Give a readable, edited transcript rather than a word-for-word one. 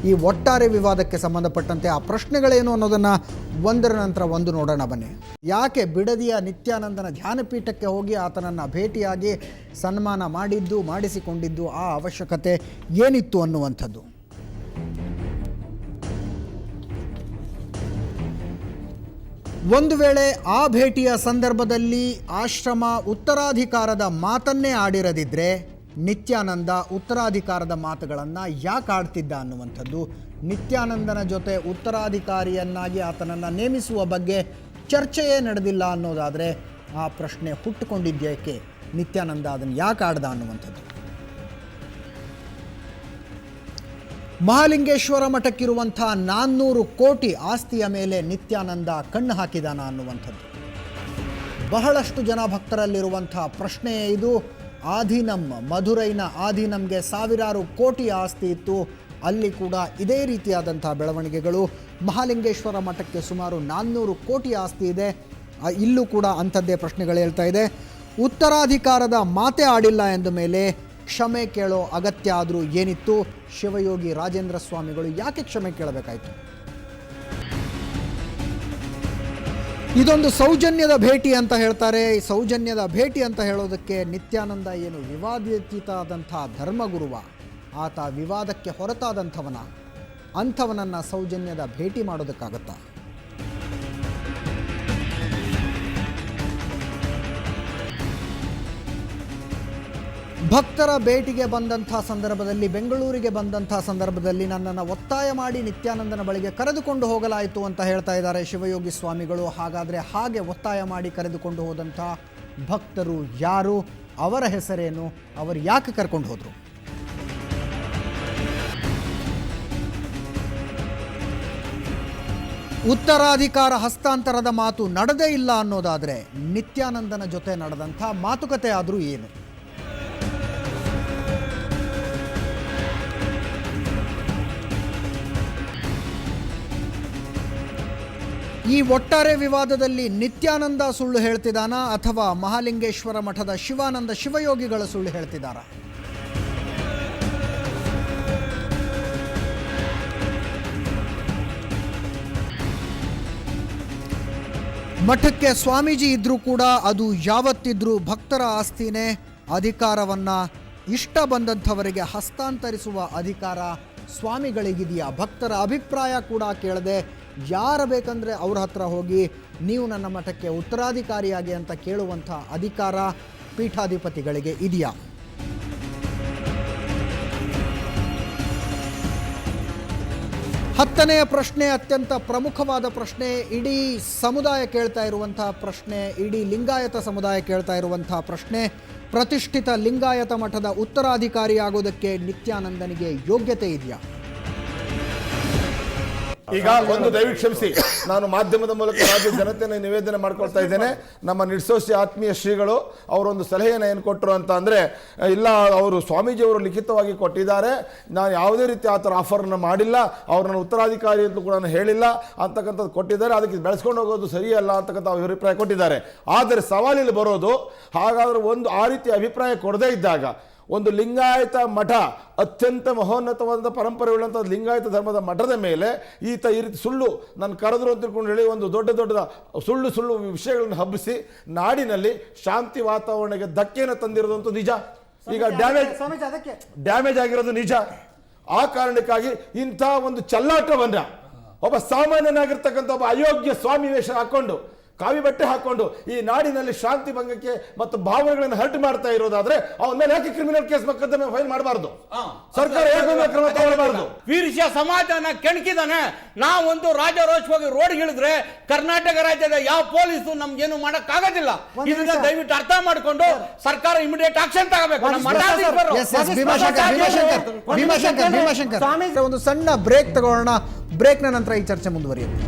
ಈ ಒಟ್ಟಾರೆ ವಿವಾದಕ್ಕೆ ಸಂಬಂಧಪಟ್ಟಂತೆ ಆ ಪ್ರಶ್ನೆಗಳೇನು ಅನ್ನೋದನ್ನು ಒಂದರ ನಂತರ ಒಂದು ನೋಡೋಣ ಬನ್ನಿ. ಯಾಕೆ ಬಿಡದಿಯ ನಿತ್ಯಾನಂದನ ಧ್ಯಾನಪೀಠಕ್ಕೆ ಹೋಗಿ ಆತನನ್ನು ಭೇಟಿಯಾಗಿ ಸನ್ಮಾನ ಮಾಡಿಸಿಕೊಂಡಿದ್ದು, ಆ ಅವಶ್ಯಕತೆ ಏನಿತ್ತು ಅನ್ನುವಂಥದ್ದು. ಒಂದು ವೇಳೆ ಆ ಭೇಟಿಯ ಸಂದರ್ಭದಲ್ಲಿ ಆಶ್ರಮ ಉತ್ತರಾಧಿಕಾರದ ಮಾತನ್ನೇ ಆಡಿರದಿದ್ದರೆ ನಿತ್ಯಾನಂದ ಉತ್ತರಾಧಿಕಾರದ ಮಾತುಗಳನ್ನು ಯಾಕೆ ಆಡ್ತಿದ್ದ ಅನ್ನುವಂಥದ್ದು, ನಿತ್ಯಾನಂದನ ಜೊತೆ ಉತ್ತರಾಧಿಕಾರಿಯನ್ನಾಗಿ ಆತನನ್ನು ನೇಮಿಸುವ ಬಗ್ಗೆ ಚರ್ಚೆಯೇ ನಡೆದಿಲ್ಲ ಅನ್ನೋದಾದರೆ ಆ ಪ್ರಶ್ನೆ ಹುಟ್ಟುಕೊಂಡಿದ್ದೇಕೆ, ನಿತ್ಯಾನಂದ ಅದನ್ನು ಯಾಕೆ ಆಡ್ದ ಅನ್ನುವಂಥದ್ದು. ಮಹಾಲಿಂಗೇಶ್ವರ ಮಠಕ್ಕಿರುವಂಥ 400 ಕೋಟಿ ಆಸ್ತಿಯ ಮೇಲೆ ನಿತ್ಯಾನಂದ ಕಣ್ಣು ಹಾಕಿದಾನ ಅನ್ನುವಂಥದ್ದು ಬಹಳಷ್ಟು ಜನ ಭಕ್ತರಲ್ಲಿರುವಂಥ ಪ್ರಶ್ನೆಯೇ ಇದು. ಆಧೀನಂ, ಮಧುರೈನ ಆಧೀನಂಗೆ ಸಾವಿರಾರು ಕೋಟಿ ಆಸ್ತಿ ಇತ್ತು, ಅಲ್ಲಿ ಕೂಡ ಇದೇ ರೀತಿಯಾದಂಥ ಬೆಳವಣಿಗೆಗಳು. ಮಹಾಲಿಂಗೇಶ್ವರ ಮಠಕ್ಕೆ ಸುಮಾರು 400 ಕೋಟಿ ಆಸ್ತಿ ಇದೆ, ಇಲ್ಲೂ ಕೂಡ ಅಂಥದ್ದೇ ಪ್ರಶ್ನೆಗಳು ಹೇಳ್ತಾ ಇದೆ. ಉತ್ತರಾಧಿಕಾರದ ಮಾತೇ ಆಡಿಲ್ಲ ಎಂದ ಮೇಲೆ ಕ್ಷಮೆ ಕೇಳೋ ಅಗತ್ಯ ಆದರೂ ಏನಿತ್ತು? ಶಿವಯೋಗಿ ರಾಜೇಂದ್ರ ಸ್ವಾಮಿಗಳು ಯಾಕೆ ಕ್ಷಮೆ ಕೇಳಬೇಕಾಯಿತು? ಇದೊಂದು ಸೌಜನ್ಯದ ಭೇಟಿ ಅಂತ ಹೇಳ್ತಾರೆ. ಈ ಸೌಜನ್ಯದ ಭೇಟಿ ಅಂತ ಹೇಳೋದಕ್ಕೆ ನಿತ್ಯಾನಂದ ಏನು ವಿವಾದಾತೀತ ಆದಂಥ ಧರ್ಮಗುರುವ, ಆತ ವಿವಾದಕ್ಕೆ ಹೊರತಾದಂಥವನ, ಅಂಥವನನ್ನು ಸೌಜನ್ಯದ ಭೇಟಿ ಮಾಡೋದಕ್ಕಾಗತ್ತಾ? ಭಕ್ತರ ಭೇಟಿಗೆ ಬಂದಂಥ ಸಂದರ್ಭದಲ್ಲಿ, ಬೆಂಗಳೂರಿಗೆ ಬಂದಂಥ ಸಂದರ್ಭದಲ್ಲಿ ನನ್ನನ್ನು ಒತ್ತಾಯ ಮಾಡಿ ನಿತ್ಯಾನಂದನ ಬಳಿಗೆ ಕರೆದುಕೊಂಡು ಹೋಗಲಾಯಿತು ಅಂತ ಹೇಳ್ತಾ ಇದ್ದಾರೆ ಶಿವಯೋಗಿ ಸ್ವಾಮಿಗಳು. ಹಾಗಾದರೆ ಹಾಗೆ ಒತ್ತಾಯ ಮಾಡಿ ಕರೆದುಕೊಂಡು ಹೋದಂಥ ಭಕ್ತರು ಯಾರು, ಅವರ ಹೆಸರೇನು, ಅವರು ಯಾಕೆ ಕರ್ಕೊಂಡು ಹೋದರು? ಉತ್ತರಾಧಿಕಾರ ಹಸ್ತಾಂತರದ ಮಾತು ನಡೆದೇ ಇಲ್ಲ ಅನ್ನೋದಾದರೆ ನಿತ್ಯಾನಂದನ ಜೊತೆ ನಡೆದಂಥ ಮಾತುಕತೆ ಆದರೂ ಏನು? ಈ ಒಟ್ಟಾರೆ ವಿವಾದದಲ್ಲಿ ನಿತ್ಯಾನಂದ ಸುಳ್ಳು ಹೇಳ್ತಿದ್ದಾನಾ ಅಥವಾ ಮಹಾಲಿಂಗೇಶ್ವರ ಮಠದ ಶಿವಾನಂದ ಶಿವಯೋಗಿಗಳ ಸುಳ್ಳು ಹೇಳ್ತಿದ್ದಾರಾ? ಮಠಕ್ಕೆ ಸ್ವಾಮೀಜಿ ಇದ್ರೂ ಕೂಡ ಅದು ಯಾವತ್ತಿದ್ರೂ ಭಕ್ತರ ಆಸ್ತಿನೇ, ಅಧಿಕಾರವನ್ನು ಇಷ್ಟ ಬಂದಂಥವರಿಗೆ ಹಸ್ತಾಂತರಿಸುವ ಅಧಿಕಾರ ಸ್ವಾಮಿಗಳಿಗಿದೆಯಾ? ಭಕ್ತರ ಅಭಿಪ್ರಾಯ ಕೂಡ ಕೇಳದೆ ಯಾರು ಬೇಕಂದರೆ ಅವ್ರ ಹತ್ರ ಹೋಗಿ ನೀವು ನನ್ನ ಮಠಕ್ಕೆ ಉತ್ತರಾಧಿಕಾರಿಯಾಗಿ ಅಂತ ಕೇಳುವಂಥ ಅಧಿಕಾರ ಪೀಠಾಧಿಪತಿಗಳಿಗೆ ಇದೆಯಾ? ಹತ್ತನೆಯ ಪ್ರಶ್ನೆ ಅತ್ಯಂತ ಪ್ರಮುಖವಾದ ಪ್ರಶ್ನೆ. ಇಡೀ ಸಮುದಾಯ ಕೇಳ್ತಾ ಇರುವಂಥ ಪ್ರಶ್ನೆ, ಇಡೀ ಲಿಂಗಾಯತ ಸಮುದಾಯ ಕೇಳ್ತಾ ಇರುವಂಥ ಪ್ರಶ್ನೆ. ಪ್ರತಿಷ್ಠಿತ ಲಿಂಗಾಯತ ಮಠದ ಉತ್ತರಾಧಿಕಾರಿ ಆಗೋದಕ್ಕೆ ನಿತ್ಯಾನಂದನಿಗೆ ಯೋಗ್ಯತೆ ಇದೆಯಾ? ಈಗ ಒಂದು ದಯವಿಟ್ಟು ಕ್ಷಮಿಸಿ, ನಾನು ಮಾಧ್ಯಮದ ಮೂಲಕ ರಾಜ್ಯ ಜನತೆಯನ್ನು ನಿವೇದನೆ ಮಾಡ್ಕೊಳ್ತಾ ಇದ್ದೇನೆ. ನಮ್ಮ ನಿರ್ಸೋಷಿ ಆತ್ಮೀಯ ಶ್ರೀಗಳು ಅವರೊಂದು ಸಲಹೆಯನ್ನು ಏನು ಕೊಟ್ಟರು ಅಂತ ಅಂದರೆ, ಇಲ್ಲ ಅವರು ಸ್ವಾಮೀಜಿಯವರು ಲಿಖಿತವಾಗಿ ಕೊಟ್ಟಿದ್ದಾರೆ, ನಾನು ಯಾವುದೇ ರೀತಿ ಆ ಥರ ಆಫರನ್ನು ಮಾಡಿಲ್ಲ, ಅವ್ರನ್ನ ಉತ್ತರಾಧಿಕಾರಿ ಅಂತ ಕೂಡ ಹೇಳಿಲ್ಲ ಅಂತಕ್ಕಂಥದ್ದು ಕೊಟ್ಟಿದ್ದಾರೆ, ಅದಕ್ಕೆ ಬೆಳೆಸ್ಕೊಂಡು ಹೋಗೋದು ಸರಿಯಲ್ಲ ಅಂತಕ್ಕಂಥ ಅಭಿಪ್ರಾಯ ಕೊಟ್ಟಿದ್ದಾರೆ. ಆದರೆ ಸವಾಲಿಲ್ಲಿ ಬರೋದು, ಹಾಗಾದರೆ ಒಂದು ಆ ರೀತಿ ಅಭಿಪ್ರಾಯ ಕೊಡದೇ ಇದ್ದಾಗ ಒಂದು ಲಿಂಗಾಯತ ಮಠ, ಅತ್ಯಂತ ಮಹೋನ್ನತವಾದ ಪರಂಪರೆ ಉಳ್ಳಂಥ ಲಿಂಗಾಯತ ಧರ್ಮದ ಮಠದ ಮೇಲೆ ಈತ ಈ ರೀತಿ ಸುಳ್ಳು ನಾನು ಕರೆದ್ರು ಅಂತ ತಿಳ್ಕೊಂಡು ಹೇಳಿ ಒಂದು ದೊಡ್ಡ ಸುಳ್ಳು ವಿಷಯಗಳನ್ನು ಹಬ್ಬಿಸಿ ನಾಡಿನಲ್ಲಿ ಶಾಂತಿ ವಾತಾವರಣಕ್ಕೆ ಧಕ್ಕೆಯನ್ನು ತಂದಿರೋದಂತೂ ನಿಜ. ಈಗ ಡ್ಯಾಮೇಜ್ ಆಗಿರೋದು ನಿಜ. ಆ ಕಾರಣಕ್ಕಾಗಿ ಇಂಥ ಒಂದು ಚಲ್ಲಾಟವನ್ನ ಒಬ್ಬ ಸಾಮಾನ್ಯನಾಗಿರ್ತಕ್ಕಂಥ ಒಬ್ಬ ಅಯೋಗ್ಯ ಸ್ವಾಮಿ ವೇಷ ಹಾಕೊಂಡು, ಕಾವಿ ಬಟ್ಟೆ ಹಾಕೊಂಡು ಈ ನಾಡಿನಲ್ಲಿ ಶಾಂತಿ ಭಂಗಕ್ಕೆ ಮತ್ತು ಭಾವನೆಗಳನ್ನು ಹರ್ಟ್ ಮಾಡ್ತಾ ಇರೋದಾದ್ರೆ ಅವನ ಮೇಲೆ ಯಾಕೆ ಕ್ರಿಮಿನಲ್ ಕೇಸ್ ಮೊಕದ್ದಮೆ ಫೈಲ್ ಮಾಡಬಾರ್ದು? ಸರ್ಕಾರ ಕ್ರಮ ತಗೊಳ್ಳಬಾರ್ದು? ವೀರಶೈವ ಸಮಾಜನ ಕೆಣಕಿದಾನೆ. ನಾವೊಂದು ರಾಜಾರೋಷವಾಗಿ ರೋಡ್ ಇಳಿದ್ರೆ ಕರ್ನಾಟಕ ರಾಜ್ಯದ ಯಾವ ಪೊಲೀಸು ನಮ್ಗೇನು ಮಾಡಕ್ ಆಗೋದಿಲ್ಲ. ಇದನ್ನ ದಯವಿಟ್ಟು ಅರ್ಥ ಮಾಡಿಕೊಂಡು ಸರ್ಕಾರ ಇಮಿಡಿಯೇಟ್ ಆಕ್ಷನ್ ತಗೋಬೇಕು. ಒಂದು ಸಣ್ಣ ಬ್ರೇಕ್ ತಗೊಳ್ಳೋಣ. ಬ್ರೇಕ್ನ ನಂತರ ಈ ಚರ್ಚೆ ಮುಂದುವರಿಯುತ್ತೆ.